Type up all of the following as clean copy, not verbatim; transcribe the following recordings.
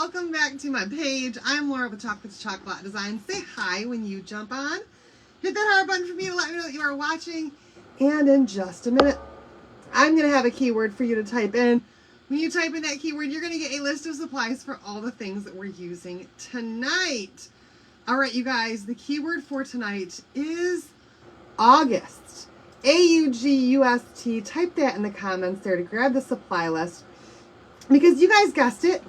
welcome back to my page. I'm Laura with Chocolate to Chocolate Design. Say hi when you jump on. Hit that heart button for me to let me know that you are watching. And in just a minute, I'm going to have a keyword for you to type in. When you type in that keyword, you're going to get a list of supplies for all the things that we're using tonight. All right, you guys, the keyword for tonight is August. A-U-G-U-S-T. Type that in the comments there to grab the supply list. Because you guys guessed it,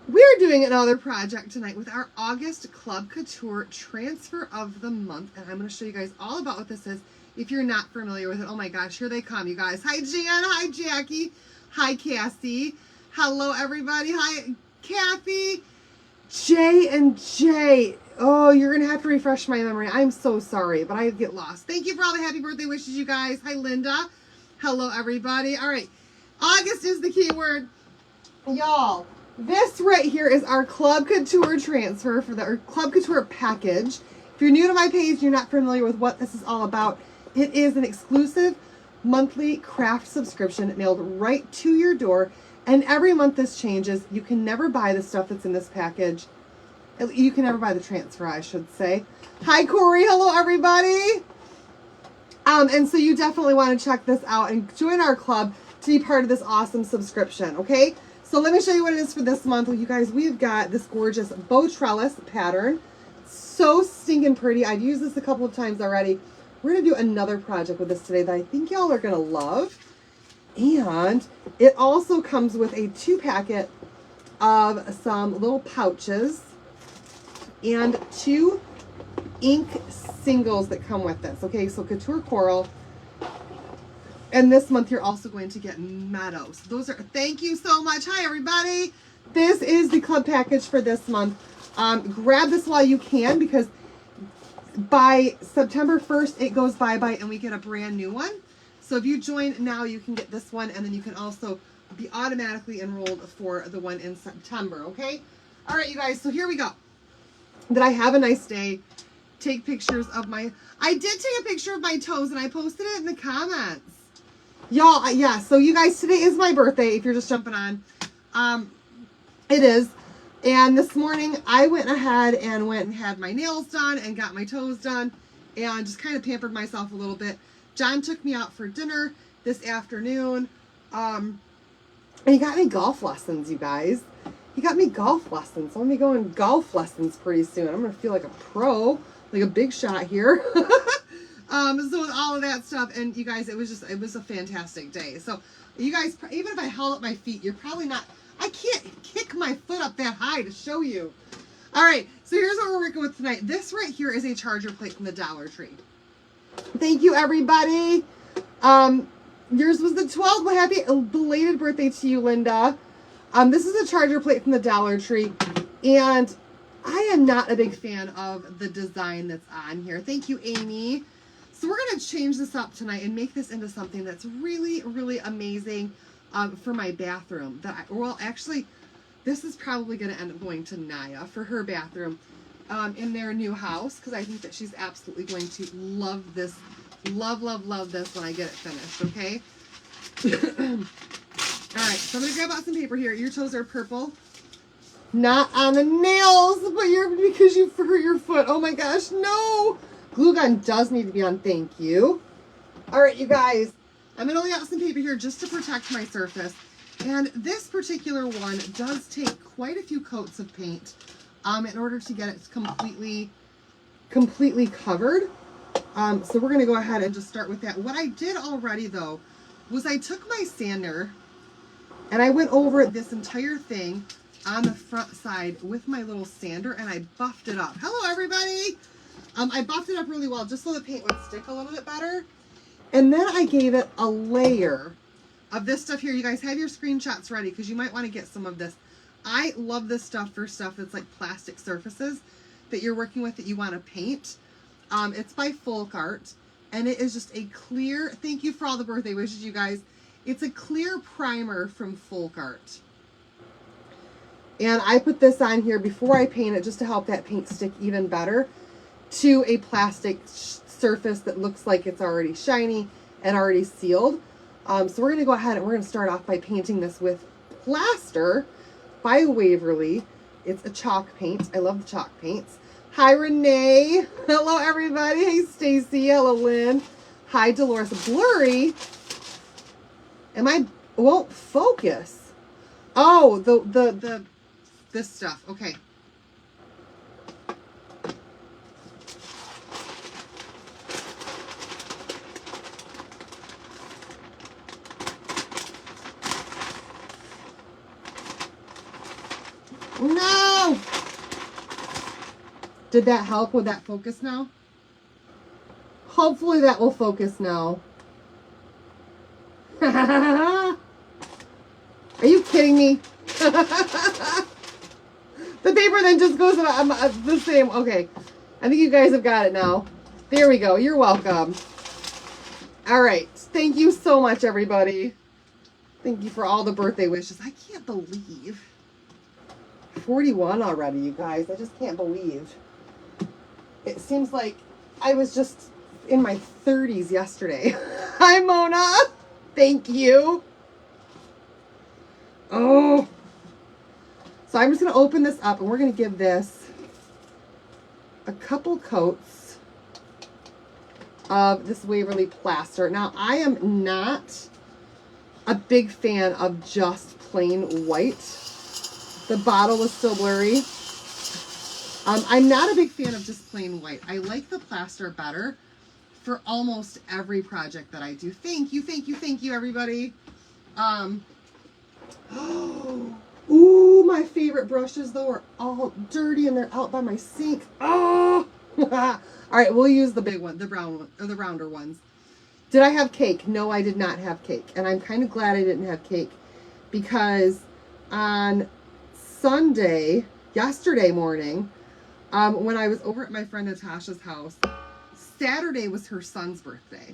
we're doing another project tonight with our August Club Couture Transfer of the Month. And I'm going to show you guys all about what this is if you're not familiar with it. Oh my gosh, here they come, you guys. Hi, Jan. Hi, Jackie. Hi, Cassie. Hello, everybody. Hi, Kathy. J and J. Oh, you're going to have to refresh my memory. I'm so sorry, but I get lost. Thank you for all the happy birthday wishes, you guys. Hi, Linda. Hello, everybody. All right. August is the keyword. Y'all, this right here is our Club Couture transfer for the Club Couture package. If you're new to my page, you're not familiar with what this is all about, it is an exclusive monthly craft subscription mailed right to your door. And every month this changes. You can never buy the stuff that's in this package. You can never buy the transfer, I should say. Hi, Corey. Hello, everybody. And so you definitely want to check this out and join our club to be part of this awesome subscription, okay? So let me show you what it is for this month. Well, you guys, we've got this gorgeous Bow Trellis pattern. So stinking pretty. I've used this a couple of times already. We're going to do another project with this today that I think y'all are going to love. And it also comes with a 2-packet of some little pouches and 2 ink singles that come with this. Okay, so Couture Coral. And this month you're also going to get Meadows. Those are, thank you so much. Hi, everybody. This is the club package for this month. Grab this while you can, because by September 1st, it goes bye-bye and we get a brand new one. So if you join now, you can get this one, and then you can also be automatically enrolled for the one in September, okay? All right, you guys, so here we go. Did I have a nice day? Take pictures of my, I did take a picture of my toes, and I posted it in the comments. Y'all, yeah, so you guys, today is my birthday, if you're just jumping on. It is. And this morning, I went ahead and went and had my nails done and got my toes done and just kind of pampered myself a little bit. John took me out for dinner this afternoon. And he got me golf lessons, you guys. He got me golf lessons. So I'm going to be going golf lessons pretty soon. I'm going to feel like a pro, like a big shot here. So with all of that stuff, and you guys, it was a fantastic day. So you guys, even if I held up my feet, you're probably not, I can't kick my foot up that high to show you. All right, so here's what we're working with tonight. This right here is a charger plate from the Dollar Tree. Thank you, everybody. Yours was the 12th. Well, happy belated birthday to you, Linda. This is a charger plate from the Dollar Tree, and I am not a big fan of the design that's on here. Thank you, Amy. So we're going to change this up tonight and make this into something that's really, really amazing for my bathroom. Well, actually, this is probably going to end up going to Naya for her bathroom in their new house, because I think that she's absolutely going to love this. Love, love, love this when I get it finished, okay? All right, so I'm going to grab out some paper here. Your toes are purple. Not on the nails, but because you hurt your foot. Oh my gosh, no! Glue gun does need to be on, thank you. All right, you guys, I'm going to lay out some paper here just to protect my surface. And this particular one does take quite a few coats of paint in order to get it completely covered. So we're going to go ahead and just start with that. What I did already, though, was I took my sander and I went over this entire thing on the front side with my little sander, and I buffed it up. Hello, everybody. I buffed it up really well just so the paint would stick a little bit better. And then I gave it a layer of this stuff here. You guys have your screenshots ready, because you might want to get some of this. I love this stuff for stuff that's like plastic surfaces that you're working with that you want to paint. It's by Folk Art, and it is just a clear, thank you for all the birthday wishes, you guys. It's a clear primer from Folk Art. And I put this on here before I paint it just to help that paint stick even better to a plastic surface that looks like it's already shiny and already sealed. So we're going to go ahead and we're going to start off by painting this with Plaster by Waverly. It's a chalk paint. I love the chalk paints. Hi, Renee. Hello, everybody. Hey, Stacy. Hello, Lynn. Hi, Dolores. Blurry. Won't focus. Oh, this stuff. Okay. No! Did that help? Would that focus now? Hopefully that will focus now. Are you kidding me? The paper then just goes the same. Okay. I think you guys have got it now. There we go. You're welcome. All right. Thank you so much, everybody. Thank you for all the birthday wishes. I can't believe 41 already, you guys. I just can't believe. It seems like I was just in my 30s yesterday. Hi, Mona. Thank you. Oh. So I'm just going to open this up and we're going to give this a couple coats of this Waverly plaster. Now, I am not a big fan of just plain white. The bottle was still blurry. I'm not a big fan of just plain white. I like the plaster better for almost every project that I do. Thank you, everybody. Ooh, my favorite brushes, though, are all dirty and they're out by my sink. Oh! All right, we'll use the big one, the brown one, or the rounder ones. Did I have cake? No, I did not have cake. And I'm kind of glad I didn't have cake because on Sunday, yesterday morning, when I was over at my friend Natasha's house, Saturday was her son's birthday.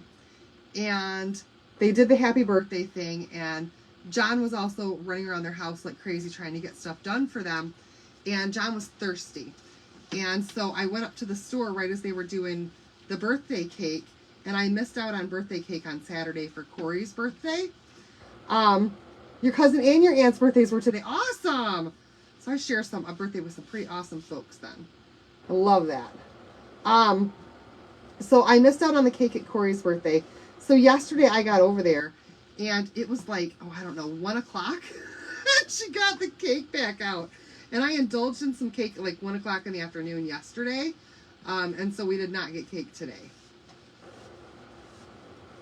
And they did the happy birthday thing, and John was also running around their house like crazy trying to get stuff done for them. And John was thirsty. And so I went up to the store right as they were doing the birthday cake, and I missed out on birthday cake on Saturday for Corey's birthday. Your cousin and your aunt's birthdays were today. Awesome! So I share a birthday with some pretty awesome folks then. I love that. So I missed out on the cake at Corey's birthday. So yesterday I got over there and it was like, oh, I don't know, 1 o'clock. She got the cake back out. And I indulged in some cake at like 1 o'clock in the afternoon yesterday. And so we did not get cake today.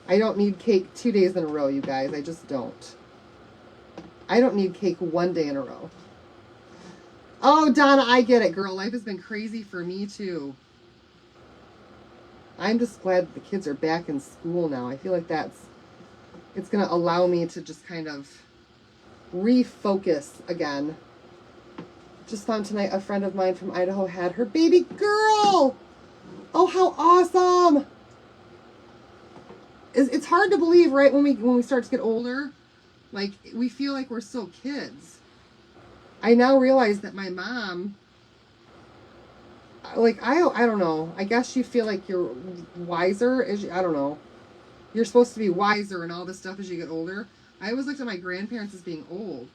I don't need cake 2 days in a row, you guys. I just don't. I don't need cake 1 day in a row. Oh, Donna, I get it, girl. Life has been crazy for me, too. I'm just glad that the kids are back in school now. I feel like it's going to allow me to just kind of refocus again. Just found tonight a friend of mine from Idaho had her baby girl. Oh, how awesome. It's hard to believe, right, when we start to get older. Like, we feel like we're still kids. I now realize that my mom, like, I don't know. I guess you feel like you're wiser. I don't know. You're supposed to be wiser and all this stuff as you get older. I always looked at my grandparents as being old.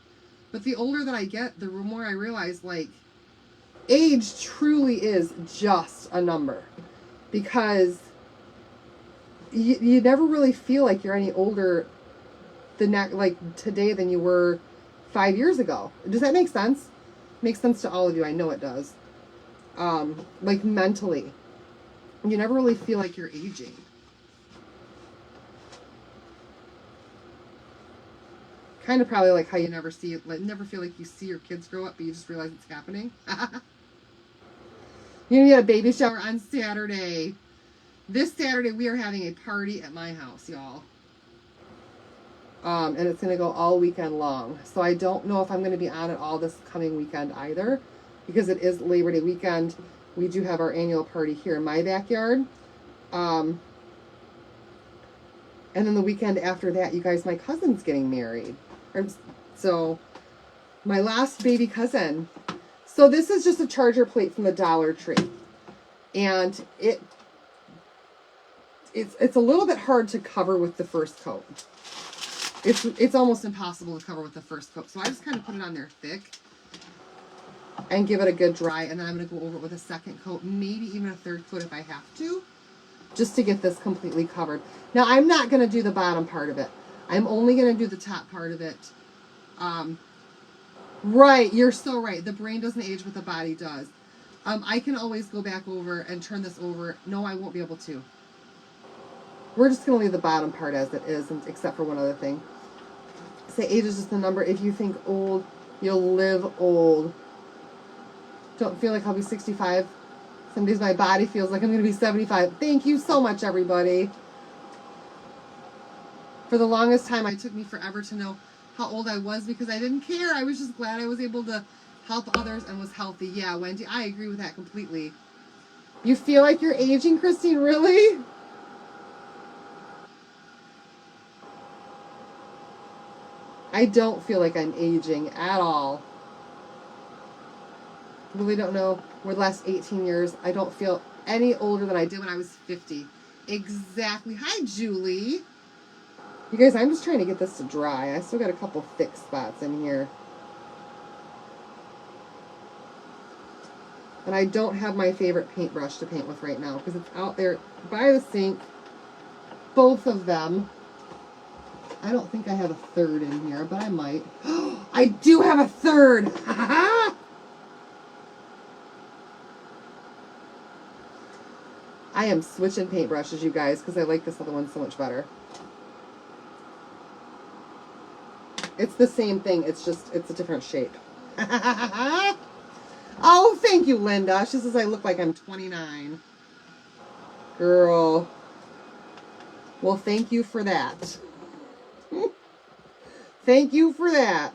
But the older that I get, the more I realize, like, age truly is just a number. Because you never really feel like you're any older like today than you were 5 years ago. Does that make sense? Makes sense to all of you. I know it does. Like mentally, you never really feel like you're aging. Kind of probably like how you never feel like you see your kids grow up, but you just realize it's happening. You get a baby shower on Saturday. This Saturday we are having a party at my house, y'all. And it's going to go all weekend long. So I don't know if I'm going to be on it all this coming weekend either, because it is Labor Day weekend. We do have our annual party here in my backyard. And then the weekend after that, you guys, my cousin's getting married. So my last baby cousin. So this is just a charger plate from the Dollar Tree. And it's a little bit hard to cover with the first coat. It's almost impossible to cover with the first coat. So I just kind of put it on there thick. and give it a good dry. And then I'm going to go over it with a second coat, maybe even a third coat if I have to, just to get this completely covered. Now, I'm not going to do the bottom part of it. I'm only going to do the top part of it. Right, you're so right. The brain doesn't age, but the body does. I can always go back over and turn this over. No, I won't be able to. We're just going to leave the bottom part as it is, except for one other thing. Say age is just a number. If you think old, you'll live old. Don't feel like I'll be 65. Some days my body feels like I'm going to be 75. Thank you so much, everybody. For the longest time, it took me forever to know how old I was because I didn't care. I was just glad I was able to help others and was healthy. Yeah, Wendy, I agree with that completely. You feel like you're aging, Christine? Really? I don't feel like I'm aging at all. Really don't know. Over the last 18 years, I don't feel any older than I did when I was 50. Exactly. Hi, Julie. You guys, I'm just trying to get this to dry. I still got a couple thick spots in here. And I don't have my favorite paintbrush to paint with right now because it's out there by the sink. Both of them. I don't think I have a third in here, but I might. I do have a third! I am switching paintbrushes, you guys, because I like this other one so much better. It's the same thing, it's a different shape. Oh, thank you, Linda. She says I look like I'm 29. Girl. Well, thank you for that. Thank you for that.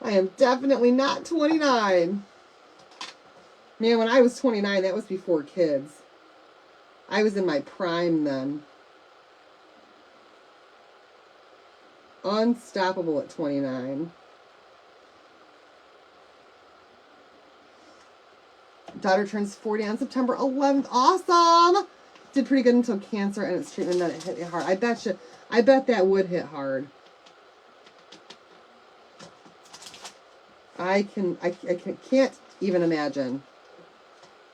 I am definitely not 29. Man, when I was 29, that was before kids. I was in my prime then. Unstoppable at 29. Daughter turns 40 on September 11th. Awesome! Did pretty good until cancer and its treatment, then it hit it hard. I bet that would hit hard. I can't even imagine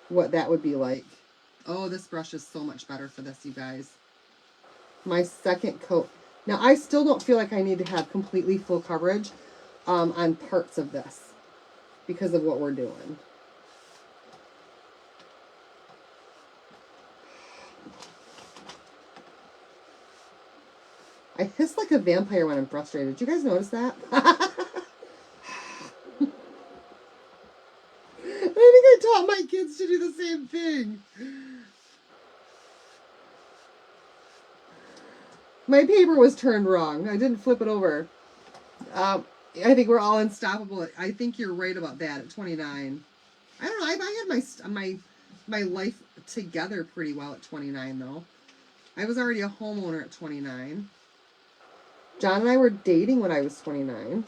what that would be like. Oh, this brush is so much better for this, you guys. My second coat. Now, I still don't feel like I need to have completely full coverage on parts of this because of what we're doing. I hiss like a vampire when I'm frustrated. Did you guys notice that? I think I taught my kids to do the same thing. My paper was turned wrong. I didn't flip it over. I think we're all unstoppable. I think you're right about that at 29. I don't know. I had my life together pretty well at 29, though. I was already a homeowner at 29. John and I were dating when I was 29.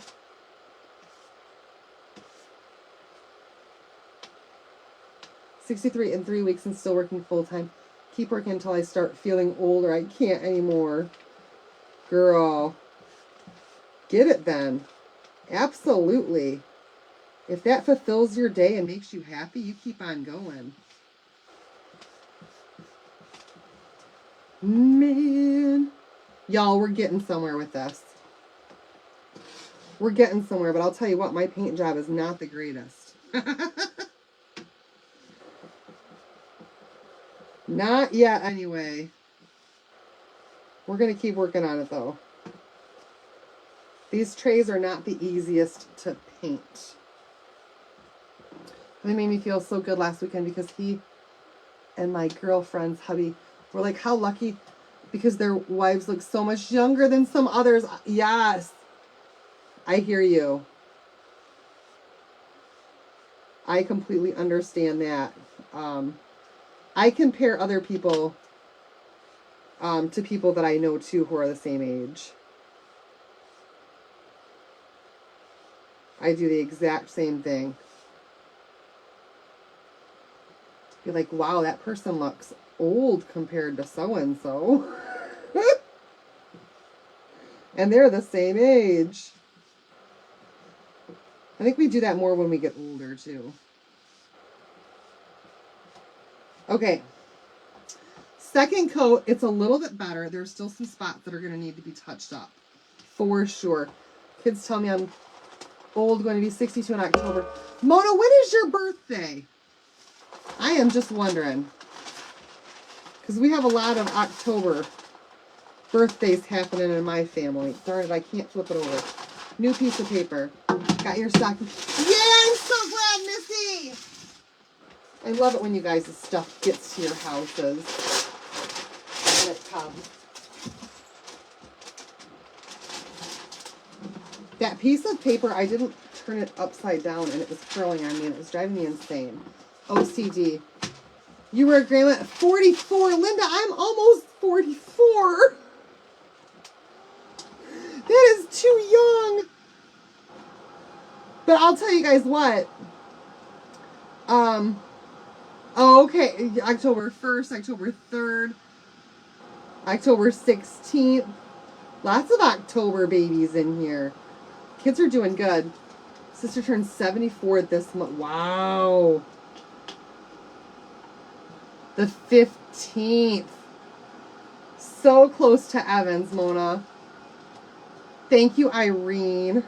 $63 in 3 weeks and still working full time. Keep working until I start feeling older. I can't anymore. Girl. Get it then. Absolutely. If that fulfills your day and makes you happy, you keep on going. Man. Y'all, we're getting somewhere with this. We're getting somewhere, but I'll tell you what, my paint job is not the greatest. Not yet, anyway. We're going to keep working on it, though. These trays are not the easiest to paint. They made me feel so good last weekend because he and my girlfriend's hubby were like, how lucky, because their wives look so much younger than some others. Yes. I hear you. I completely understand that. I compare other people to people that I know too who are the same age. I do the exact same thing. You're like, wow, that person looks old compared to so-and-so. And they're the same age. I think we do that more when we get older too. Okay. Second coat, it's a little bit better. There's still some spots that are going to need to be touched up. For sure. Kids tell me I'm old, going to be 62 in October. Mona, when is your birthday? I am just wondering. Because we have a lot of October birthdays happening in my family. Darn it, I can't flip it over. New piece of paper. Got your stocking. Yeah, I'm so glad, Missy! I love it when you guys' stuff gets to your houses. When it comes. That piece of paper, I didn't turn it upside down and it was curling on me and it was driving me insane. OCD. You were a grandma at 44. Linda, I'm almost 44. That is too young. But I'll tell you guys what. Oh, okay. October 1st, October 3rd, October 16th. Lots of October babies in here. Kids are doing good. Sister turned 74 this month. Wow. The 15th. So close to Evans, Mona. Thank you, Irene.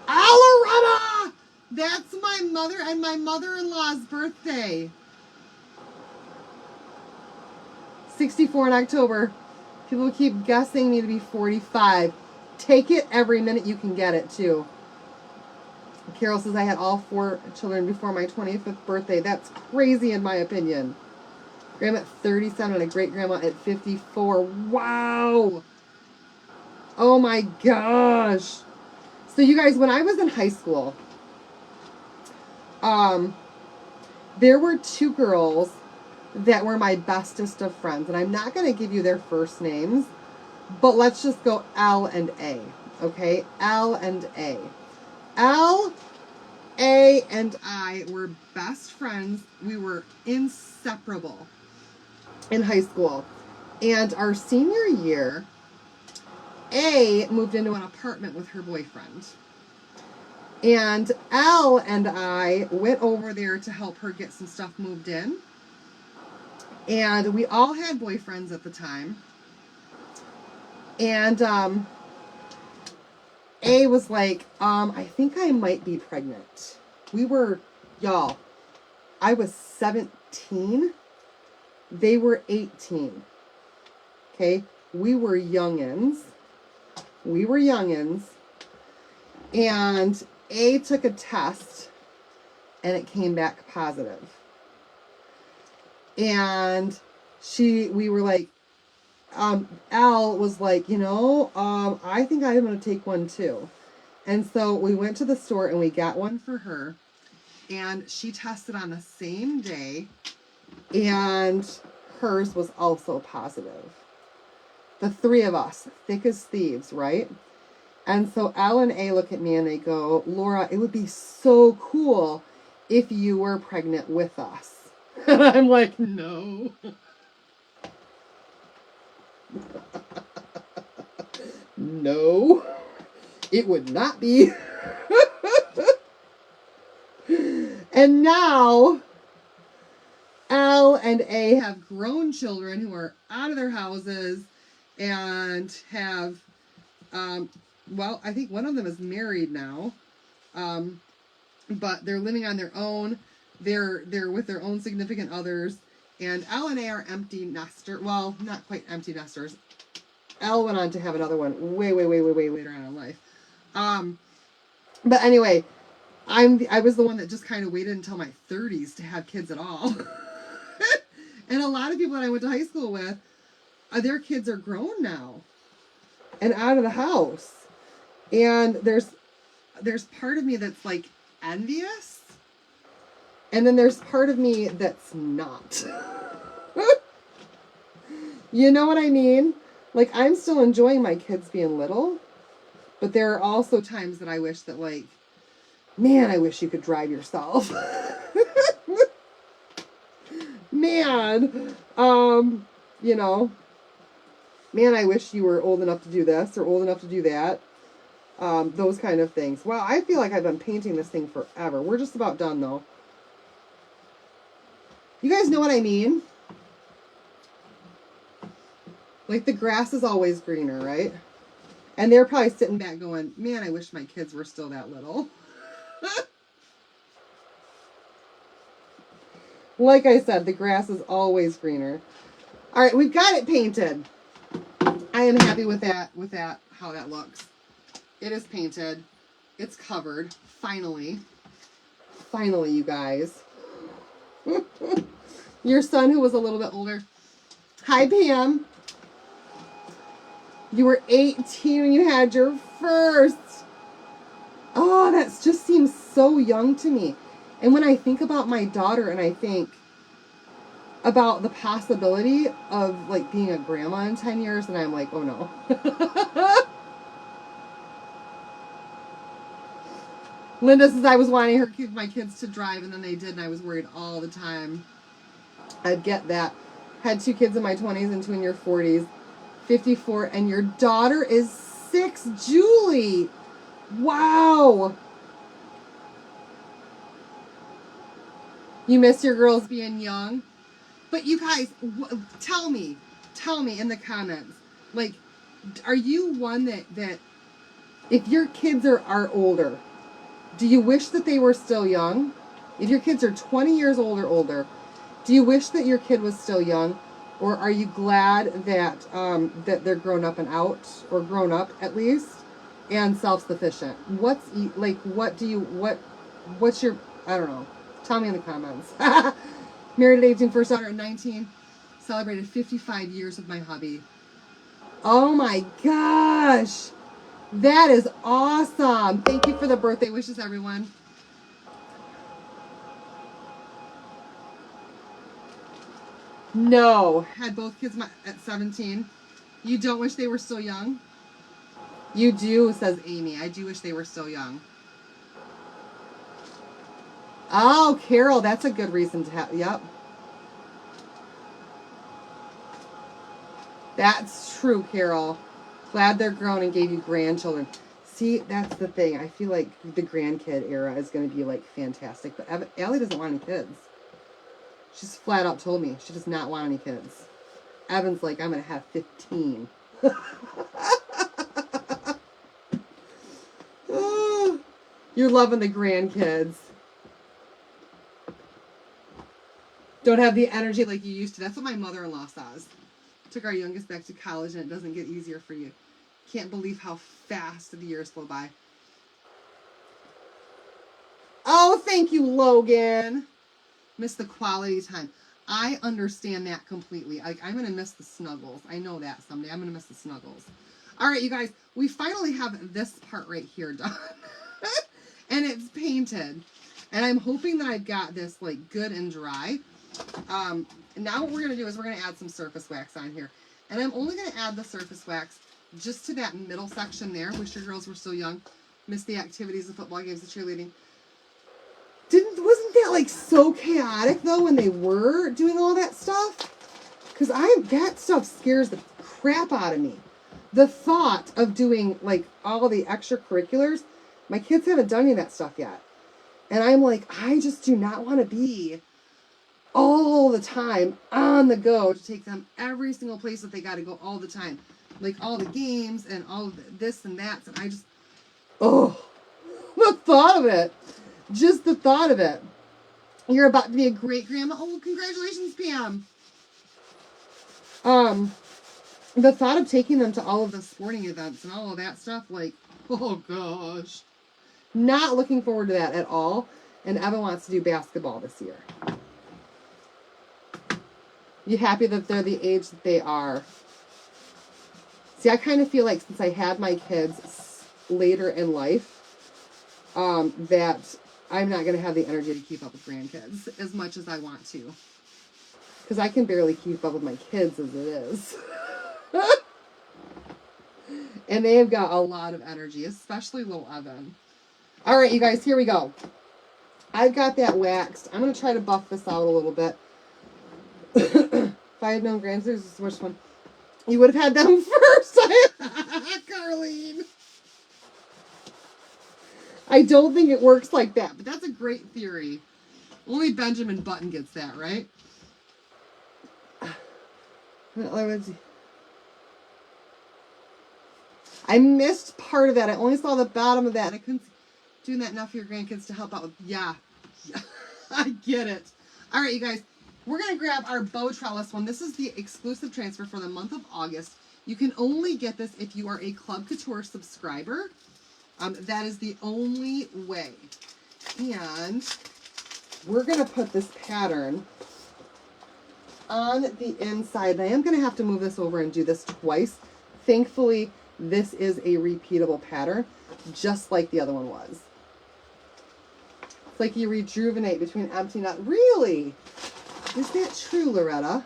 Aloretta! That's my mother and my mother-in-law's birthday. 64 in October. People keep guessing me to be 45. Take it every minute you can get it, too. Carol says I had all 4 children before my 25th birthday. That's crazy in my opinion. Grandma at 37 and a great-grandma at 54. Wow! Oh my gosh! So you guys, when I was in high school, there were 2 girls that were my bestest of friends. And I'm not going to give you their first names, but let's just go L and A. Okay? L and A. L, A, and I were best friends. We were inseparable in high school. And our senior year, A moved into an apartment with her boyfriend. And L and I went over there to help her get some stuff moved in. And we all had boyfriends at the time. And A was like, I think I might be pregnant. We were, y'all, I was 17. They were 18. Okay? We were youngins. And A took a test and it came back positive. And we were like, Al was like, I think I'm going to take one too. And so we went to the store and we got one for her. And she tested on the same day. And hers was also positive. The 3 of us, thick as thieves, right? And so Al and A look at me and they go, Laura, it would be so cool if you were pregnant with us. And I'm like, no. No, it would not be. And now, Al and A have grown children who are out of their houses and have, well, I think one of them is married now, but they're living on their own. They're with their own significant others. And Al and A are empty nesters. Well, not quite empty nesters. Al went on to have another one way later on in life. But anyway, I was the one that just kind of waited until my 30s to have kids at all. And a lot of people that I went to high school with, their kids are grown now and out of the house. And there's part of me that's like envious. And then there's part of me that's not. You know what I mean? Like, I'm still enjoying my kids being little, but there are also times that I wish that, like, man, I wish you could drive yourself. Man, man, I wish you were old enough to do this or old enough to do that. Those kind of things. Well, I feel like I've been painting this thing forever. We're just about done, though. You guys know what I mean? Like, the grass is always greener, right? And they're probably sitting back going, man, I wish my kids were still that little. Like I said, the grass is always greener. All right, we've got it painted. I am happy with that, how that looks. It is painted. It's covered. Finally. Finally, you guys. Your son, who was a little bit older. Hi, Pam. You were 18 when you had your first. Oh, that just seems so young to me. And when I think about my daughter and I think about the possibility of like being a grandma in 10 years, and I'm like, oh no. Linda says I was wanting my kids to drive, and then they did, and I was worried all the time. I get that. Had 2 kids in my 20s and 2 in your 40s. 54, and your daughter is 6, Julie. Wow. You miss your girls being young? But you guys, tell me in the comments, like, are you one that if your kids are older, do you wish that they were still young? If your kids are 20 years old or older, do you wish that your kid was still young? Or are you glad that that they're grown up and out, or grown up at least, and self-sufficient? What's your, I don't know. Tell me in the comments. Married at 18, first daughter at 19. Celebrated 55 years with my hubby. Oh my gosh. That is awesome. Thank you for the birthday wishes, everyone. No. Had both kids at 17. You don't wish they were still young? You do, says Amy. I do wish they were still young. Oh, Carol, that's a good reason to have. Yep. That's true, Carol. Glad they're grown and gave you grandchildren. See, that's the thing. I feel like the grandkid era is going to be, like, fantastic. But Allie doesn't want any kids. She's flat out told me she does not want any kids. Evan's like, I'm going to have 15. You're loving the grandkids. Don't have the energy like you used to. That's what my mother-in-law says. Took our youngest back to college, and it doesn't get easier for you. Can't believe how fast the years go by. Oh, thank you, Logan. Miss the quality time. I understand that completely. Like, I'm going to miss the snuggles. I know that someday. I'm going to miss the snuggles. All right, you guys. We finally have this part right here done. And it's painted. And I'm hoping that I've got this, like, good and dry. Now what we're going to do is we're going to add some surface wax on here. And I'm only going to add the surface wax just to that middle section there. Wish your girls were still young. Missed the activities, the football games, the cheerleading. Wasn't that like so chaotic though when they were doing all that stuff? Because that stuff scares the crap out of me. The thought of doing like all the extracurriculars, my kids haven't done any of that stuff yet. And I'm like, I just do not want to be all the time on the go to take them every single place that they got to go all the time. Like all the games and all of this and that. And I just, oh, the thought of it. Just the thought of it. You're about to be a great grandma. Oh, congratulations, Pam. The thought of taking them to all of the sporting events and all of that stuff, like, oh gosh. Not looking forward to that at all. And Evan wants to do basketball this year. You happy that they're the age that they are? See, I kind of feel like since I had my kids later in life, that I'm not going to have the energy to keep up with grandkids as much as I want to. Because I can barely keep up with my kids as it is. And they have got a lot of energy, especially little Evan. All right, you guys, here we go. I've got that waxed. I'm going to try to buff this out a little bit. If I had known grandkids, this is the worst one. You would have had them first. Carlene. I don't think it works like that, but that's a great theory. Only Benjamin Button gets that, right? I missed part of that. I only saw the bottom of that. And I couldn't do that enough for your grandkids to help out with. Yeah. I get it. All right, you guys. We're going to grab our Bow Trellis one. This is the exclusive transfer for the month of August. You can only get this if you are a Club Couture subscriber. That is the only way. And we're going to put this pattern on the inside. I am going to have to move this over and do this twice. Thankfully, this is a repeatable pattern, just like the other one was. It's like you rejuvenate between empty nut. Really? Is that true, Loretta?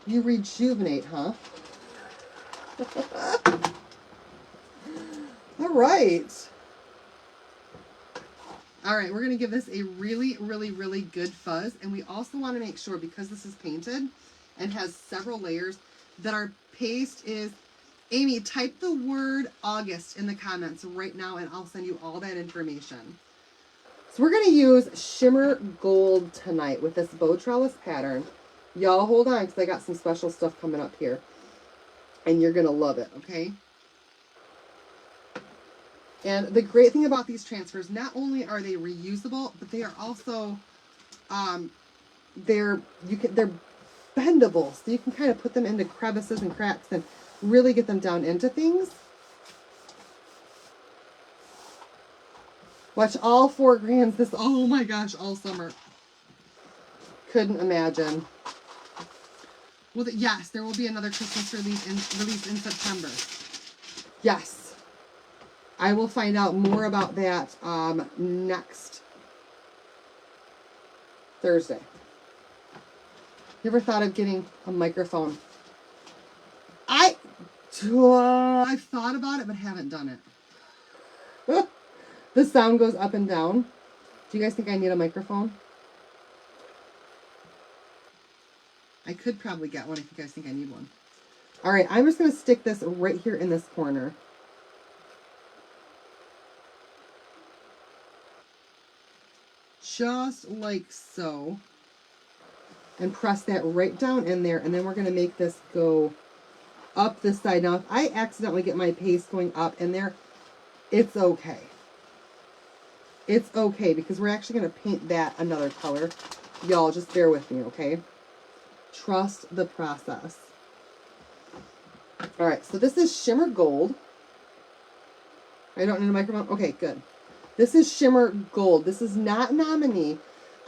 You rejuvenate, huh? All right. All right, we're going to give this a really, really, really good fuzz. And we also want to make sure, because this is painted and has several layers, that our paste is... Amy, type the word August in the comments right now, and I'll send you all that information. So we're going to use Shimmer Gold tonight with this Bow Trellis pattern. Y'all hold on, because I got some special stuff coming up here. And you're going to love it, okay? And the great thing about these transfers, not only are they reusable, but they are also, they're bendable. So you can kind of put them into crevices and cracks and really get them down into things. Watch all 4 grands this, oh my gosh, all summer. Couldn't imagine. Well, yes, there will be another Christmas release in September. Yes. I will find out more about that next Thursday. You ever thought of getting a microphone? I've thought about it, but haven't done it. The sound goes up and down. Do you guys think I need a microphone? I could probably get one if you guys think I need one. All right, I'm just going to stick this right here in this corner. Just like so. And press that right down in there. And then we're going to make this go up this side. Now, if I accidentally get my paste going up in there, it's okay. It's okay, because we're actually going to paint that another color. Y'all, just bear with me, okay? Trust the process. All right, so this is Shimmer Gold. I don't need a microphone? Okay, good. This is Shimmer Gold. This is not Nominee.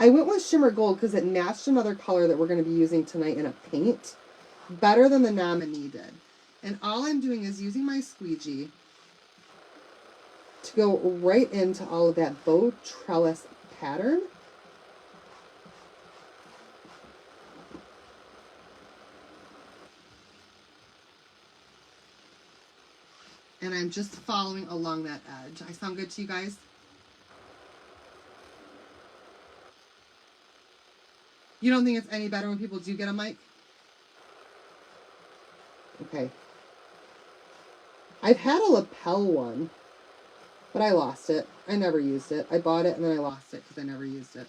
I went with Shimmer Gold because it matched another color that we're going to be using tonight in a paint better than the Nominee did. And all I'm doing is using my squeegee to go right into all of that Bow Trellis pattern. And I'm just following along that edge. I sound good to you guys? You don't think it's any better when people do get a mic? Okay. I've had a lapel one, but I lost it. I never used it. I bought it and then I lost it because I never used it.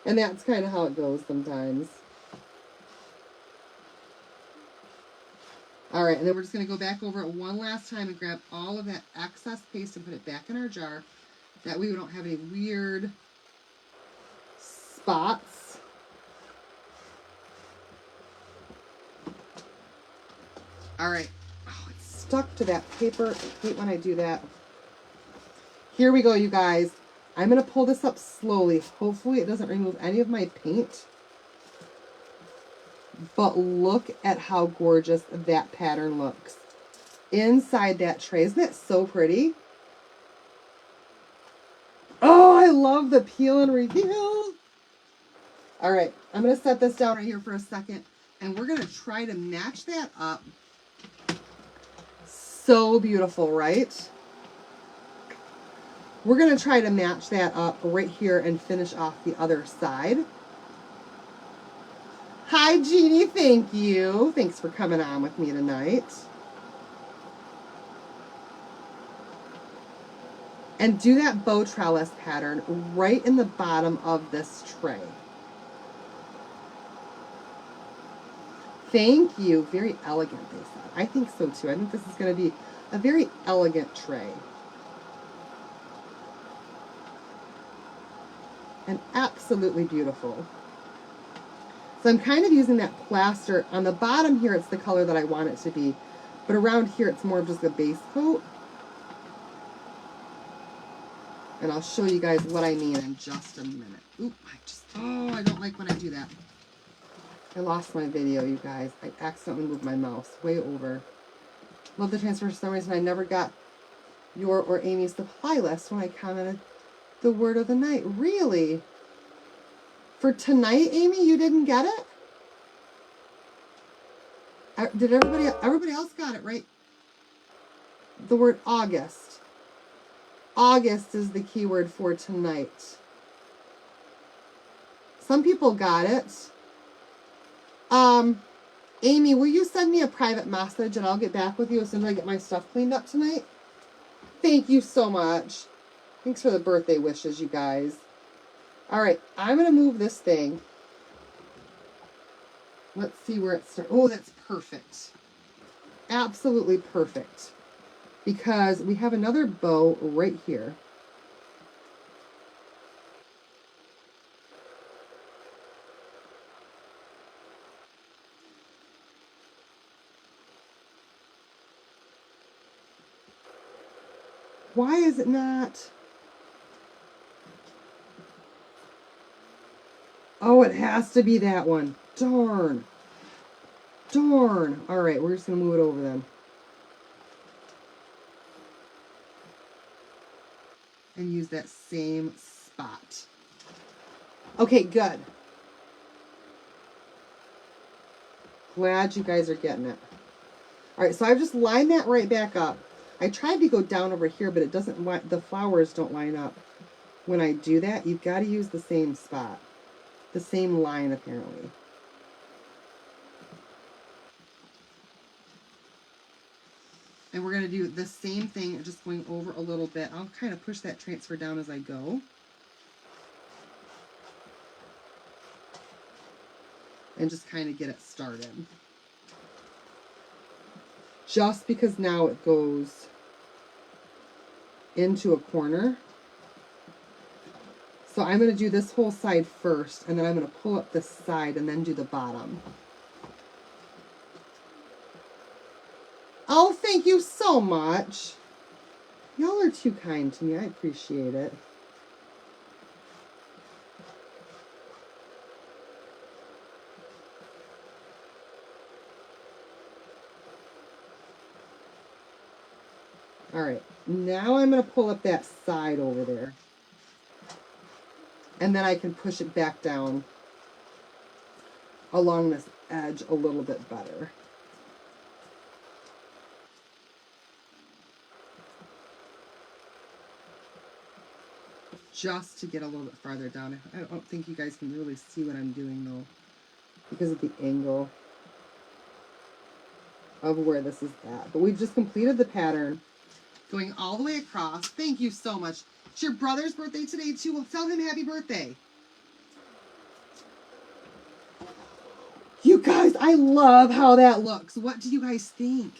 And that's kind of how it goes sometimes. All right, and then we're just going to go back over it one last time and grab all of that excess paste and put it back in our jar. That way we don't have any weird spots. All right. Oh, it's stuck to that paper. I hate when I do that. Here we go, you guys. I'm going to pull this up slowly. Hopefully it doesn't remove any of my paint. But look at how gorgeous that pattern looks inside that tray. Isn't that so pretty? Oh, I love the peel and reveal. All right, I'm going to set this down right here for a second, and we're going to try to match that up. So beautiful, right? We're going to try to match that up right here and finish off the other side. Hi, Jeannie. Thank you. Thanks for coming on with me tonight. And do that bow trellis pattern right in the bottom of this tray. Thank you. Very elegant, they said. I think so too. I think this is going to be a very elegant tray. And absolutely beautiful. So I'm kind of using that plaster. On the bottom here, it's the color that I want it to be. But around here, it's more of just a base coat. And I'll show you guys what I mean in just a minute. Oop, I don't like when I do that. I lost my video, you guys. I accidentally moved my mouse way over. Love the transfer. For some reason, I never got your or Amy's supply list when I commented the word of the night. Really? For tonight, Amy, you didn't get it? Did everybody else got it, right? The word August. August is the keyword for tonight. Some people got it. Amy, will you send me a private message and I'll get back with you as soon as I get my stuff cleaned up tonight? Thank you so much. Thanks for the birthday wishes, you guys. All right, I'm going to move this thing. Let's see where it starts. Oh, that's perfect. Absolutely perfect. Because we have another bow right here. Why is it not? Oh, it has to be that one. Darn. Darn. All right, we're just going to move it over then. And use that same spot. Okay, good. Glad you guys are getting it. All right, so I've just lined that right back up. I tried to go down over here, but it doesn't, the flowers don't line up. When I do that, you've got to use the same spot. The same line, apparently. And we're going to do the same thing, just going over a little bit. I'll kind of push that transfer down as I go. And just kind of get it started. Just because now it goes into a corner. So I'm going to do this whole side first, and then I'm going to pull up this side and then do the bottom. Oh, thank you so much. Y'all are too kind to me. I appreciate it. All right, now I'm going to pull up that side over there. And then I can push it back down along this edge a little bit better. Just to get a little bit farther down. I don't think you guys can really see what I'm doing though, because of the angle of where this is at. But we've just completed the pattern, going all the way across. Thank you so much. It's your brother's birthday today too. Well, tell him happy birthday. You guys, I love how that looks. What do you guys think?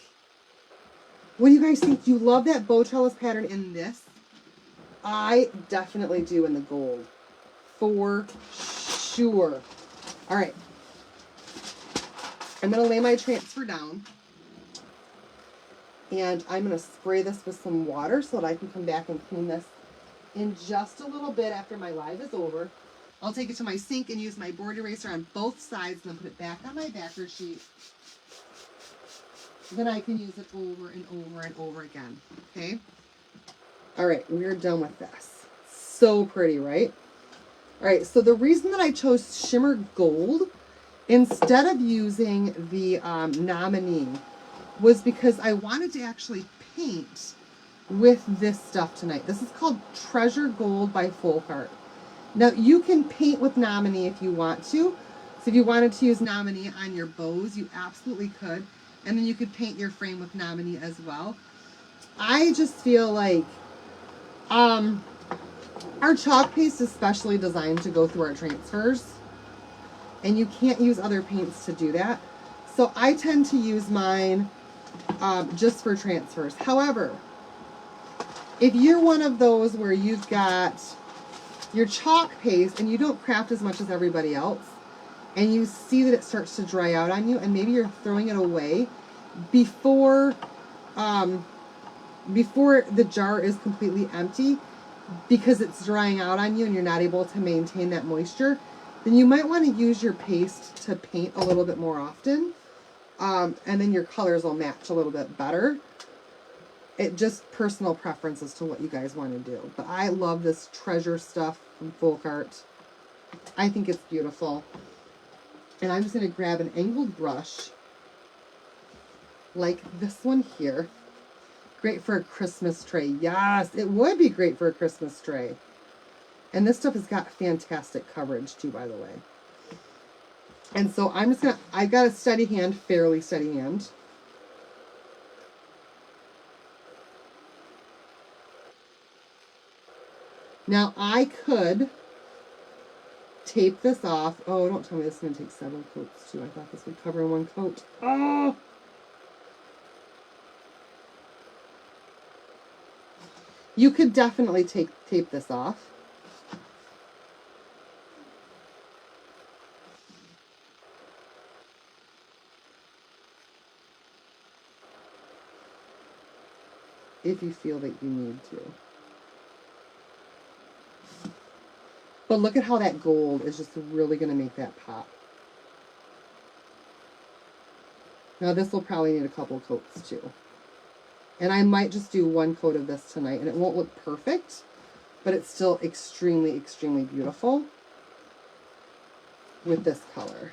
What do you guys think? Do you love that bow trellis pattern in this? I definitely do in the gold. For sure. All right. I'm going to lay my transfer down. And I'm going to spray this with some water so that I can come back and clean this in just a little bit after my live is over. I'll take it to my sink and use my board eraser on both sides and then put it back on my backer sheet. Then I can use it over and over and over again. Okay? All right, we're done with this. So pretty, right? All right, so the reason that I chose shimmer gold instead of using the nominee was because I wanted to actually paint with this stuff tonight. This is called Treasure Gold by Folkart. Now, you can paint with nominee if you want to. So if you wanted to use Nominee on your bows, you absolutely could. And then you could paint your frame with Nominee as well. I just feel like our chalk paste is specially designed to go through our transfers. And you can't use other paints to do that. So I tend to use mine just for transfers. However, if you're one of those where you've got your chalk paste and you don't craft as much as everybody else, and you see that it starts to dry out on you, and maybe you're throwing it away before the jar is completely empty because it's drying out on you and you're not able to maintain that moisture, then you might want to use your paste to paint a little bit more often, and then your colors will match a little bit better. It just personal preference as to what you guys want to do. But I love this treasure stuff from Folk Art. I think it's beautiful. And I'm just going to grab an angled brush like this one here. Great for a Christmas tray. Yes, it would be great for a Christmas tray. And this stuff has got fantastic coverage too, by the way. And so I'm just going to, I've got a steady hand, fairly steady hand. Now I could tape this off. Oh, don't tell me this is going to take several coats too. I thought this would cover in one coat. Oh! You could definitely tape this off. If you feel that you need to. But look at how that gold is just really going to make that pop. Now this will probably need a couple coats too. And I might just do one coat of this tonight, and it won't look perfect, but it's still extremely, extremely beautiful with this color.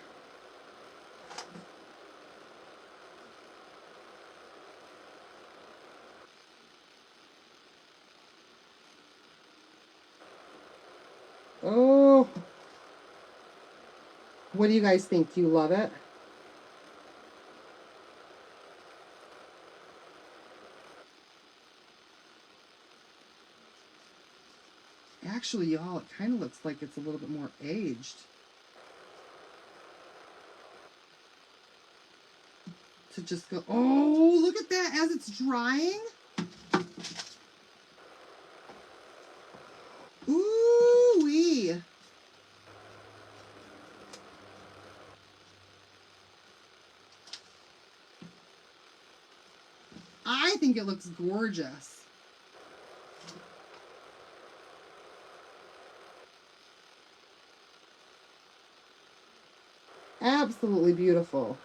Oh, what do you guys think? Do you love it? Actually, y'all, it kind of looks like it's a little bit more aged. To just go, oh, look at that as it's drying. Ooh-wee. I think it looks gorgeous. Absolutely beautiful.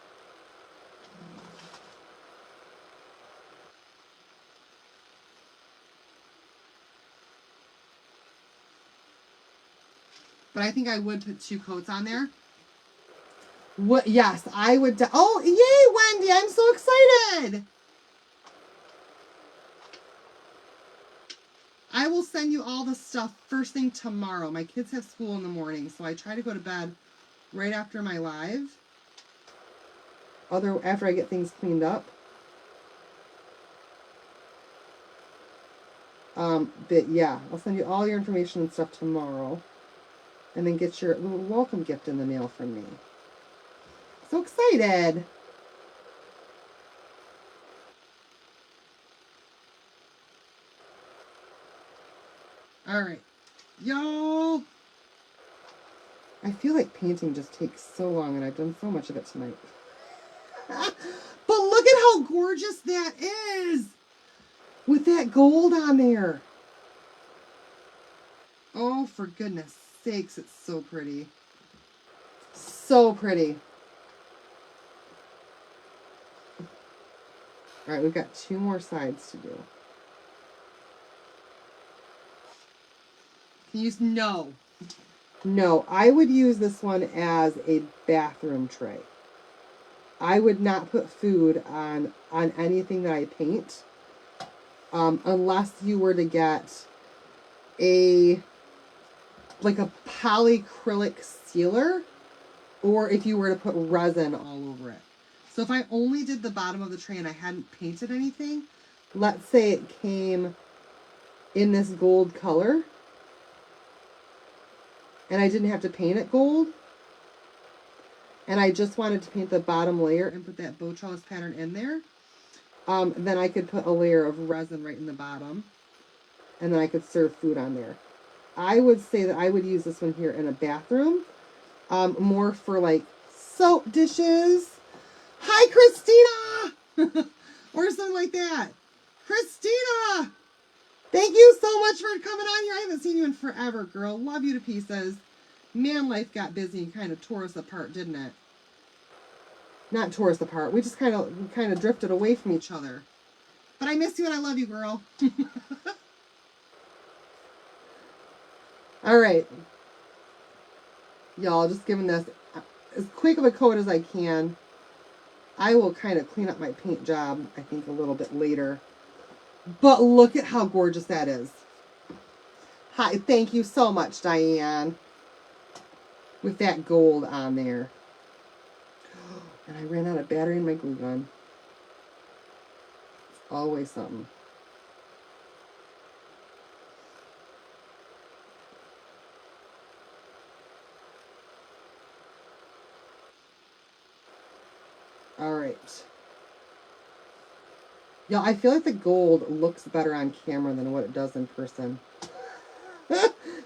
But I think I would put 2 coats on there. What? Yes, I would. Oh, yay, Wendy! I'm so excited. I will send you all the stuff first thing tomorrow. My kids have school in the morning, so I try to go to bed right after my live. After I get things cleaned up. But yeah, I'll send you all your information and stuff tomorrow. And then get your little welcome gift in the mail from me. So excited. All right, y'all. I feel like painting just takes so long, and I've done so much of it tonight. But look at how gorgeous that is with that gold on there. Oh, for goodness sakes, it's so pretty. So pretty. All right, we've got 2 more sides to do. Can you use no? No, I would use this one as a bathroom tray. I would not put food on anything that I paint, unless you were to get like a polyacrylic sealer, or if you were to put resin all over it. So if I only did the bottom of the tray and I hadn't painted anything, let's say it came in this gold color and I didn't have to paint it gold, and I just wanted to paint the bottom layer and put that bow trellis pattern in there, then I could put a layer of resin right in the bottom, and then I could serve food on there. I would say that I would use this one here in a bathroom, more for like soap dishes. Hi, Christina! Or something like that. Christina! Thank you so much for coming on here. I haven't seen you in forever, girl. Love you to pieces. Man, life got busy and kind of tore us apart, didn't it? Not tore us apart. We just kind of drifted away from each other. But I miss you and I love you, girl. All right. Y'all, just giving this as quick of a coat as I can. I will kind of clean up my paint job, I think, a little bit later. But look at how gorgeous that is. Hi, thank you so much, Diane. With that gold on there. And I ran out of battery in my glue gun. It's always something. All right. Y'all, I feel like the gold looks better on camera than what it does in person.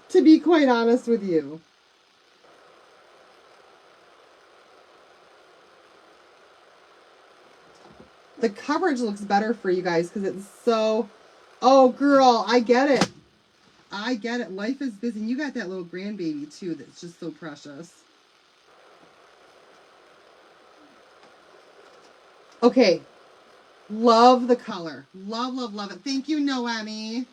To be quite honest with you. The coverage looks better for you guys because it's so... Oh, girl, I get it. I get it. Life is busy. And you got that little grandbaby, too, that's just so precious. Okay. Love the color. Love, love, love it. Thank you, Noemi.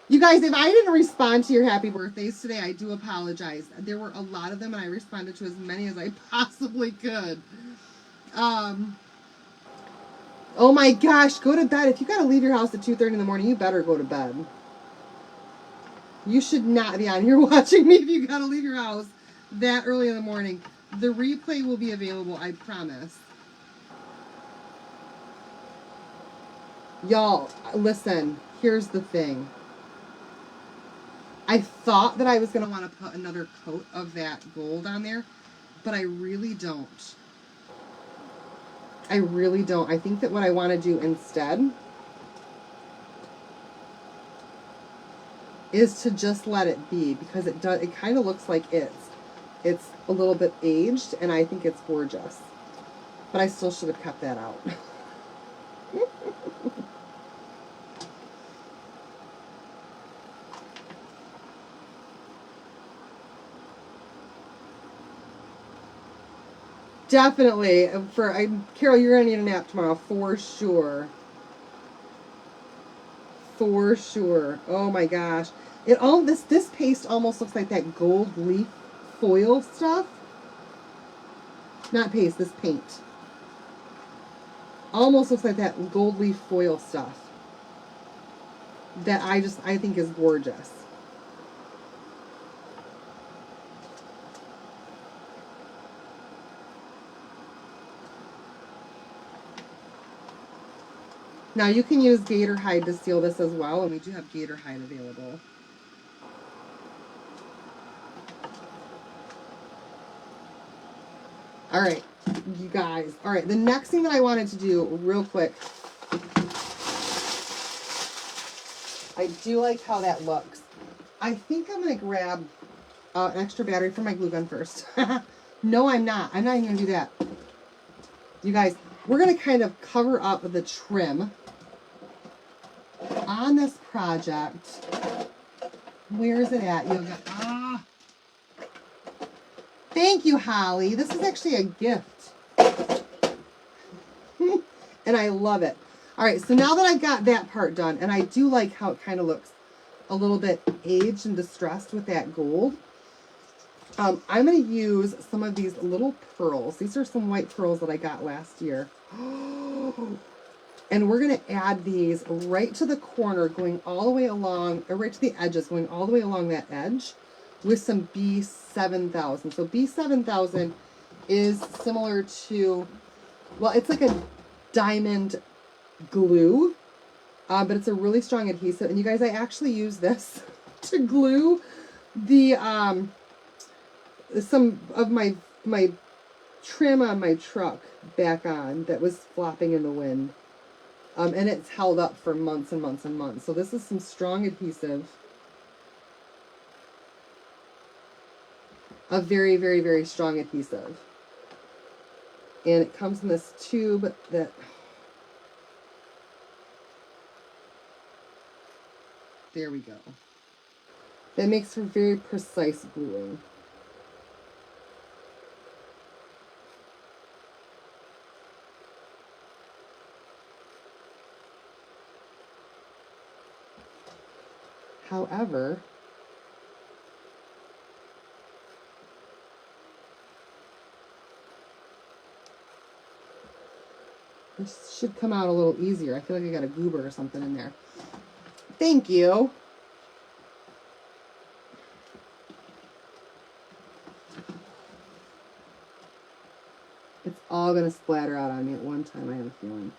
You guys, if I didn't respond to your happy birthdays today, I do apologize. There were a lot of them, and I responded to as many as I possibly could. Oh my gosh, go to bed. If you got to leave your house at 2:30 in the morning, you better go to bed. You should not be on here watching me if you got to leave your house that early in the morning. The replay will be available, I promise. Y'all, listen, here's the thing. I thought that I was going to want to put another coat of that gold on there, but I really don't. I really don't. I think that what I want to do instead is to just let it be, because it kind of looks like it's a little bit aged, and I think it's gorgeous. But I still should have kept that out. Definitely. Carol, you're going to need a nap tomorrow, for sure. For sure. Oh my gosh. This paste almost looks like that gold leaf foil stuff. Not paste, this paint. Almost looks like that gold leaf foil stuff. That I think is gorgeous. Now you can use gator hide to seal this as well, and we do have gator hide available. All right, you guys. All right, the next thing that I wanted to do real quick. I do like how that looks. I think I'm going to grab an extra battery for my glue gun first. No, I'm not. I'm not even going to do that. You guys, we're going to kind of cover up the trim on this project. Where is it at? You'll go, thank you, Holly. This is actually a gift. And I love it. All right, so now that I've got that part done, and I do like how it kind of looks a little bit aged and distressed with that gold, I'm going to use some of these little pearls. These are some white pearls that I got last year. And we're going to add these right to the corner, going all the way along, or right to the edges, going all the way along that edge with some B7000. So B7000 is similar to, well, it's like a diamond glue, but it's a really strong adhesive. And you guys, I actually use this to glue the some of my trim on my truck back on that was flopping in the wind. And it's held up for months and months and months. So this is some strong adhesive. A very, very, very strong adhesive. And it comes in this tube that, there we go. That makes for very precise gluing. However, this should come out a little easier. I feel like I got a goober or something in there. Thank you. It's all going to splatter out on me at one time, I have a feeling.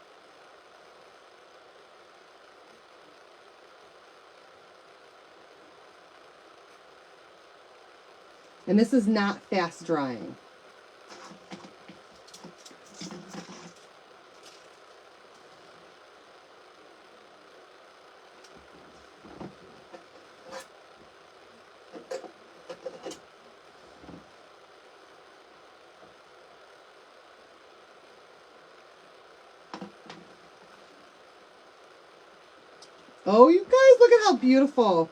And this is not fast drying. Oh, you guys, look at how beautiful.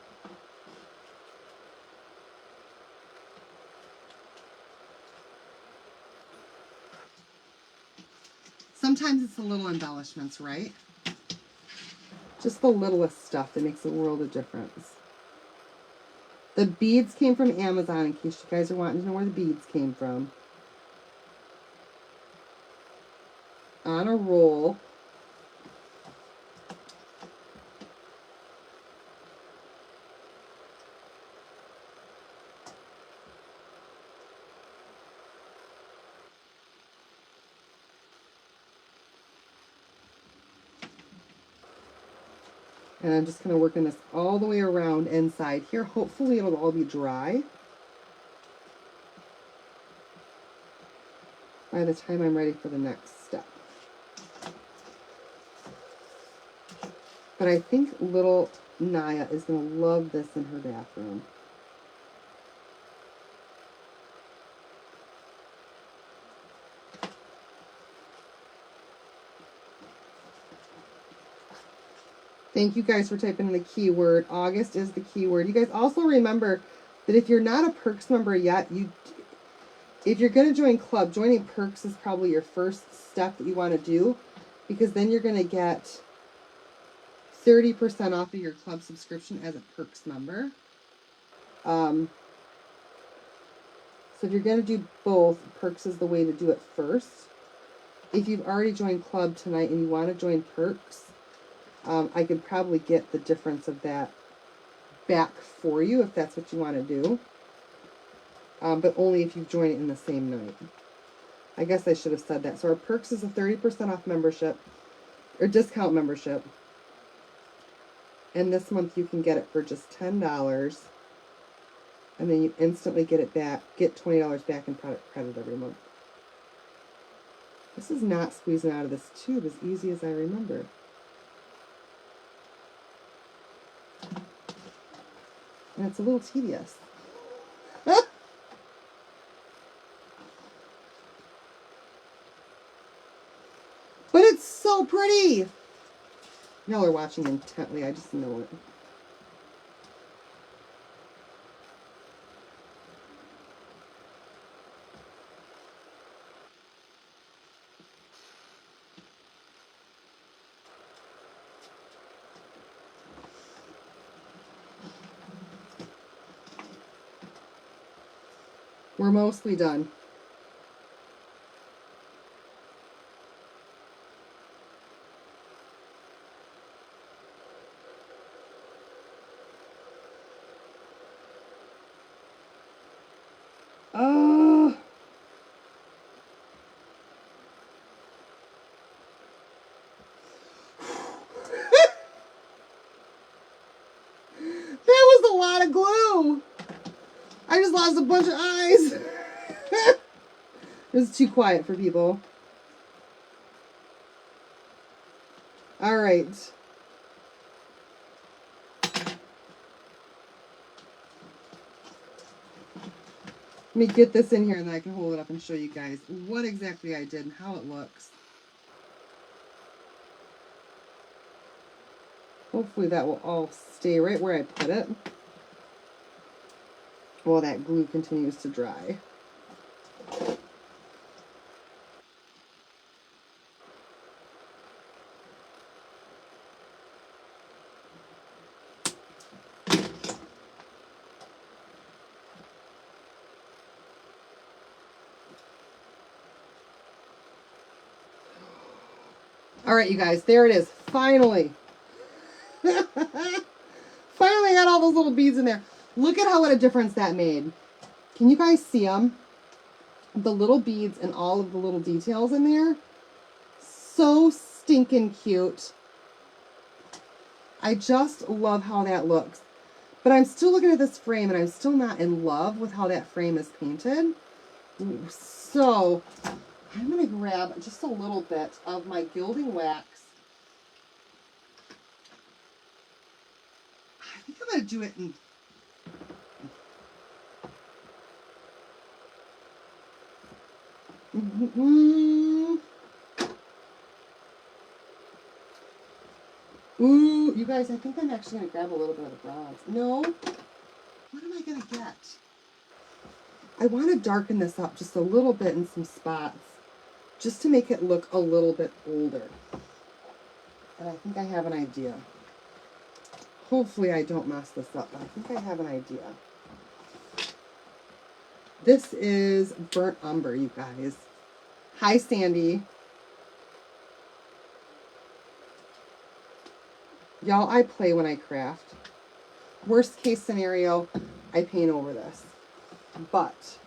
Sometimes it's the little embellishments, right? Just the littlest stuff that makes a world of difference. The beads came from Amazon, in case you guys are wanting to know where the beads came from. On a roll. And I'm just kind of working this all the way around inside here. Hopefully it'll all be dry by the time I'm ready for the next step. But I think little Naya is going to love this in her bathroom. Thank you guys for typing in the keyword. August is the keyword. You guys also remember that if you're not a Perks member yet, if you're going to join Club, joining Perks is probably your first step that you want to do, because then you're going to get 30% off of your Club subscription as a Perks member. So if you're going to do both, Perks is the way to do it first. If you've already joined Club tonight and you want to join Perks, I could probably get the difference of that back for you if that's what you want to do. But only if you join it in the same night. I guess I should have said that. So our Perks is a 30% off membership, or discount membership. And this month you can get it for just $10. And then you instantly get it back, get $20 back in product credit every month. This is not squeezing out of this tube as easy as I remember. And it's a little tedious. But it's so pretty. Y'all are watching intently. I just know it. We're mostly done. Oh. That was a lot of glue. I just lost a bunch of eyes. It was too quiet for people. All right. Let me get this in here and then I can hold it up and show you guys what exactly I did and how it looks. Hopefully that will all stay right where I put it while that glue continues to dry. All right, you guys, there it is. Finally. Finally got all those little beads in there. Look at what a difference that made. Can you guys see them? The little beads and all of the little details in there. So stinking cute. I just love how that looks. But I'm still looking at this frame and I'm still not in love with how that frame is painted. So I'm going to grab just a little bit of my gilding wax. I think I'm going to do it in... Ooh, you guys, I think I'm actually going to grab a little bit of the bronze. No? What am I going to get? I want to darken this up just a little bit in some spots, just to make it look a little bit older. And I think I have an idea. Hopefully I don't mess this up, but I think I have an idea. This is burnt umber, you guys. Hi, Sandy. Y'all, I play when I craft. Worst case scenario, I paint over this. But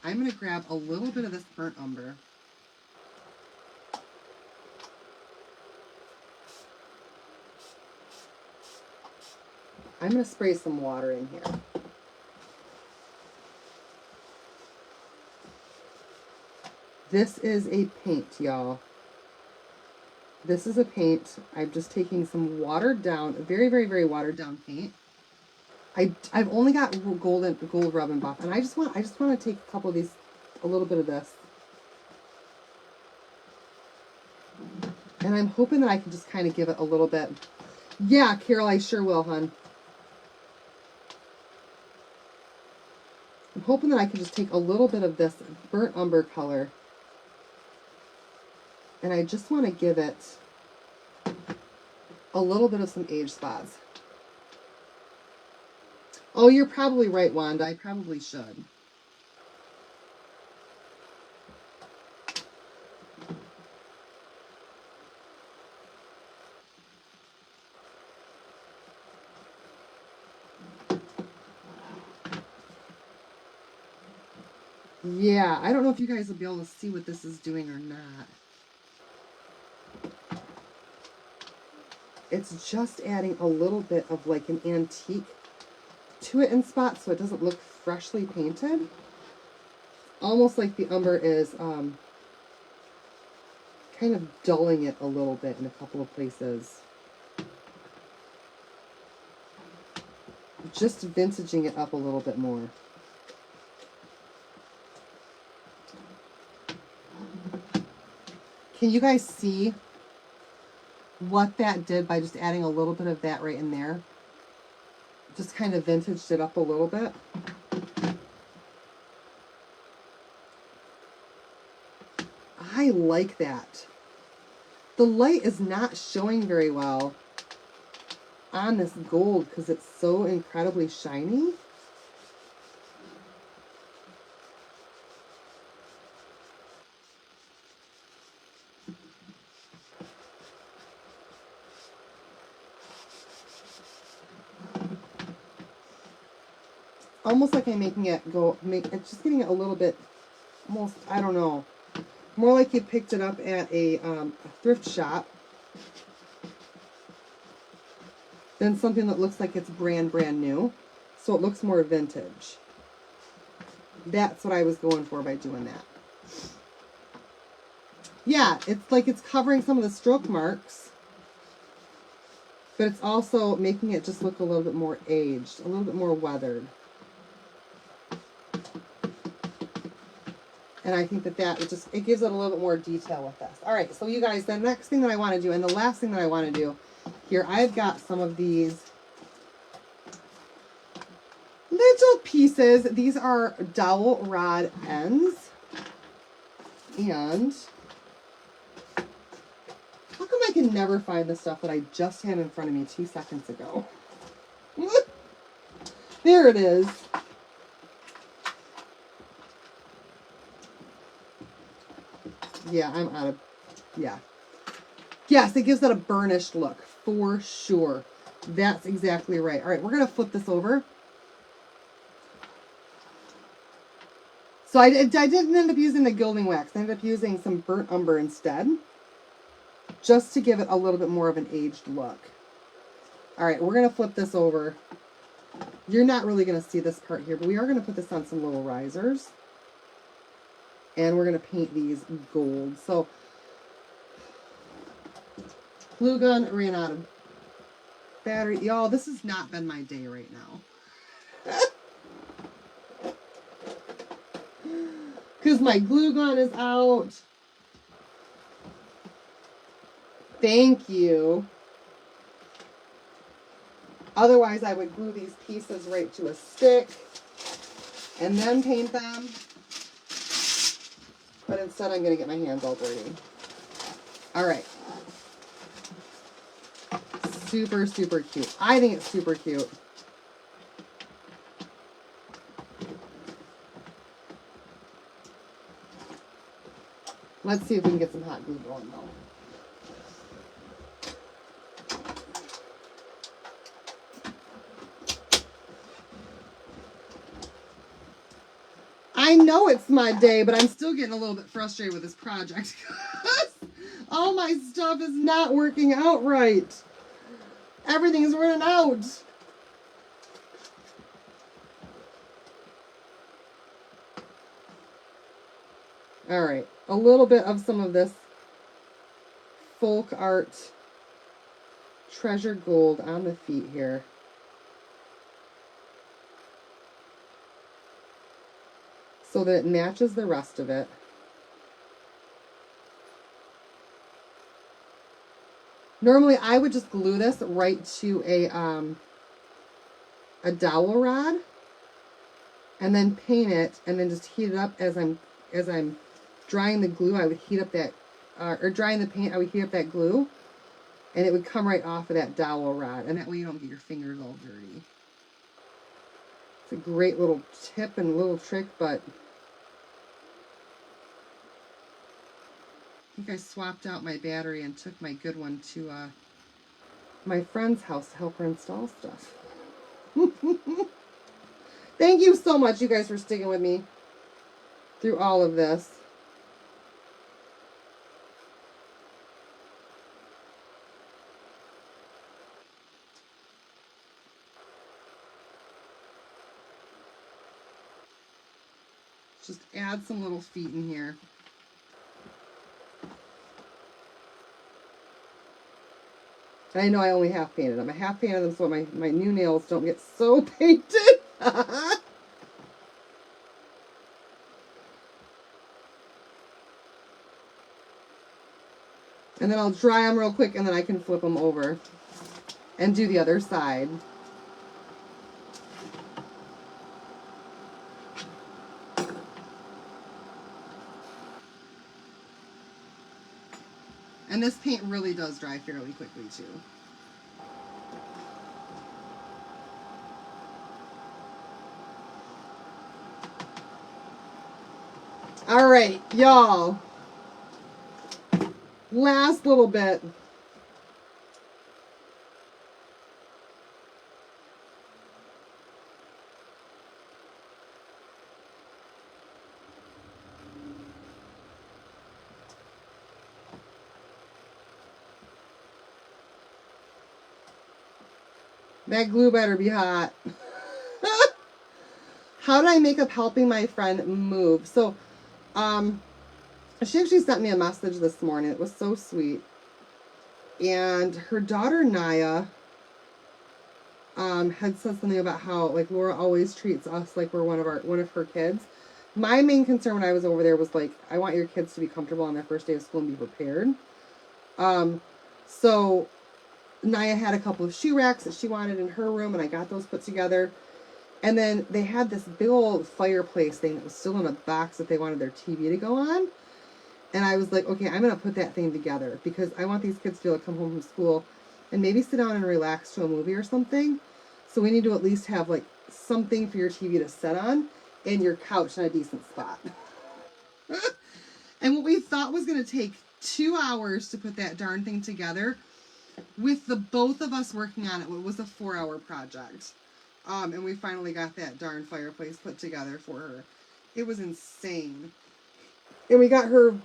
I'm going to grab a little bit of this burnt umber. I'm going to spray some water in here. This is a paint, y'all. This is a paint. I'm just taking some watered down, very, very, very watered down paint. I've only got gold rub and buff, and I just want to take a couple of these, a little bit of this. And I'm hoping that I can just kind of give it a little bit. Yeah, Carol, I sure will, hon. I'm hoping that I can just take a little bit of this burnt umber color. And I just want to give it a little bit of some age spots. Oh, you're probably right, Wanda. I probably should. Yeah, I don't know if you guys will be able to see what this is doing or not. It's just adding a little bit of like an antique to it in spots so it doesn't look freshly painted. Almost like the umber is kind of dulling it a little bit in a couple of places. Just vintaging it up a little bit more. Can you guys see what that did by just adding a little bit of that right in there? Just kind of vintaged it up a little bit. I like that. The light is not showing very well on this gold because it's so incredibly shiny. almost like I'm making it go, it's just getting it a little bit, almost, I don't know, more like you picked it up at a thrift shop than something that looks like it's brand new. So it looks more vintage. That's what I was going for by doing that. Yeah, it's like it's covering some of the stroke marks, but it's also making it just look a little bit more aged, a little bit more weathered. And I think that it gives it a little bit more detail with this. All right, so you guys, the next thing that I want to do, and the last thing that I want to do here, I've got some of these little pieces. These are dowel rod ends. And how come I can never find the stuff that I just had in front of me 2 seconds ago? There it is. Yeah, I'm out of, yeah. Yes, it gives it a burnished look, for sure. That's exactly right. All right, we're going to flip this over. So I didn't end up using the gilding wax. I ended up using some burnt umber instead, just to give it a little bit more of an aged look. All right, we're going to flip this over. You're not really going to see this part here, but we are going to put this on some little risers. And we're going to paint these gold. So, glue gun ran out of battery. Y'all, this has not been my day right now. Because my glue gun is out. Thank you. Otherwise, I would glue these pieces right to a stick and then paint them. But instead, I'm going to get my hands all dirty. All right. Super, super cute. I think it's super cute. Let's see if we can get some hot glue going though. I know it's my day, but I'm still getting a little bit frustrated with this project. All my stuff is not working out right. Everything's running out. All right, a little bit of some of this folk art treasure gold on the feet here. So that it matches the rest of it. Normally, I would just glue this right to a dowel rod, and then paint it, and then just heat it up as I'm drying the glue. I would heat up that, or drying the paint. I would heat up that glue, and it would come right off of that dowel rod, and that way you don't get your fingers all dirty. It's a great little tip and little trick, but I think I swapped out my battery and took my good one to my friend's house to help her install stuff. Thank you so much, you guys, for sticking with me through all of this. Just add some little feet in here. I know I only half painted them. I half painted them so my new nails don't get so painted. And then I'll dry them real quick, and then I can flip them over and do the other side. And this paint really does dry fairly quickly too. All right, y'all. Last little bit. That glue better be hot. How did I make up helping my friend move? So, she actually sent me a message this morning. It was so sweet. And her daughter, Naya, had said something about how, like, Laura always treats us like we're one of her kids. My main concern when I was over there was, like, I want your kids to be comfortable on their first day of school and be prepared. So Naya had a couple of shoe racks that she wanted in her room, and I got those put together. And then they had this big old fireplace thing that was still in a box that they wanted their TV to go on. And I was like, okay, I'm going to put that thing together because I want these kids to be able to come home from school and maybe sit down and relax to a movie or something. So we need to at least have, like, something for your TV to sit on and your couch in a decent spot. And what we thought was going to take 2 hours to put that darn thing together, with the both of us working on it, it was a 4-hour project. And we finally got that darn fireplace put together for her. It was insane. And we got her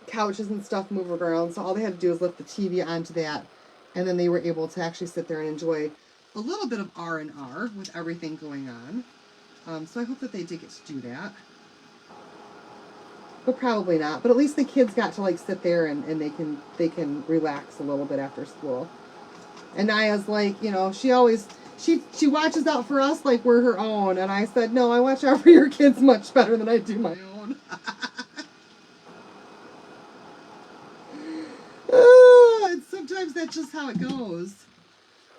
couches and stuff moved around, so all they had to do was lift the TV onto that, and then they were able to actually sit there and enjoy a little bit of R&R with everything going on. So I hope that they did get to do that. But probably not. But at least the kids got to, like, sit there and they can relax a little bit after school. And Naya's like, you know, she watches out for us like we're her own. And I said, no, I watch out for your kids much better than I do my own. And sometimes that's just how it goes.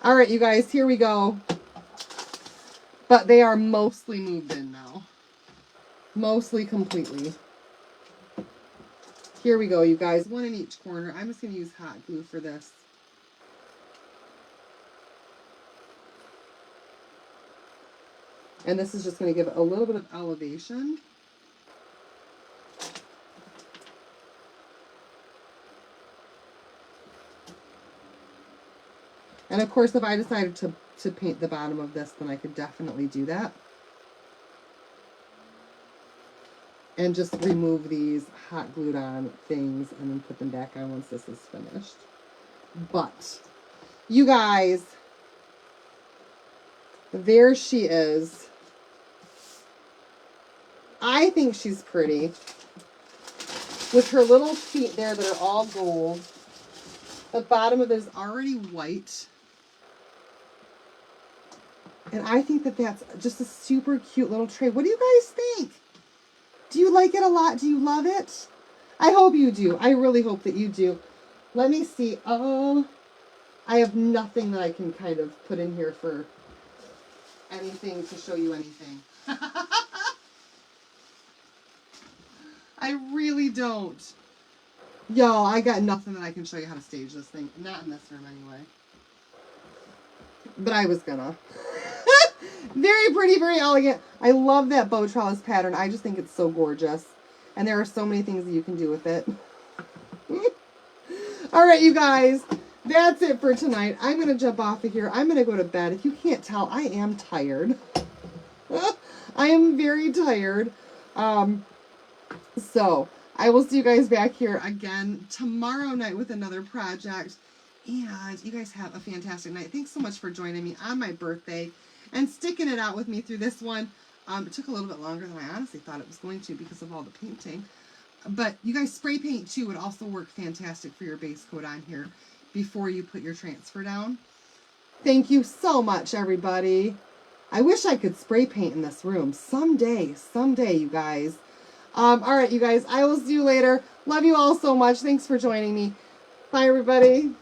All right, you guys, here we go. But they are mostly moved in now. Mostly completely. Here we go, you guys. One in each corner. I'm just going to use hot glue for this. And this is just going to give it a little bit of elevation. And of course, if I decided to paint the bottom of this, then I could definitely do that. And just remove these hot glued on things and then put them back on once this is finished. But, you guys, there she is. I think she's pretty. With her little feet there that are all gold. The bottom of it is already white. And I think that that's just a super cute little tray. What do you guys think? Do you like it a lot? Do you love it? I hope you do. I really hope that you do. Let me see. Oh, I have nothing that I can kind of put in here for anything to show you anything. I really don't. Y'all, I got nothing that I can show you how to stage this thing. Not in this room anyway. But I was gonna. Very pretty, very elegant. I love that bow trellis pattern. I just think it's so gorgeous. And there are so many things that you can do with it. All right, you guys. That's it for tonight. I'm going to jump off of here. I'm going to go to bed. If you can't tell, I am tired. I am very tired. So, I will see you guys back here again tomorrow night with another project. And you guys have a fantastic night. Thanks so much for joining me on my birthday and sticking it out with me through this one. It took a little bit longer than I honestly thought it was going to because of all the painting. But you guys, spray paint too would also work fantastic for your base coat on here before you put your transfer down. Thank you so much, everybody. I wish I could spray paint in this room. Someday, you guys. All right, you guys, I will see you later. Love you all so much. Thanks for joining me. Bye, everybody.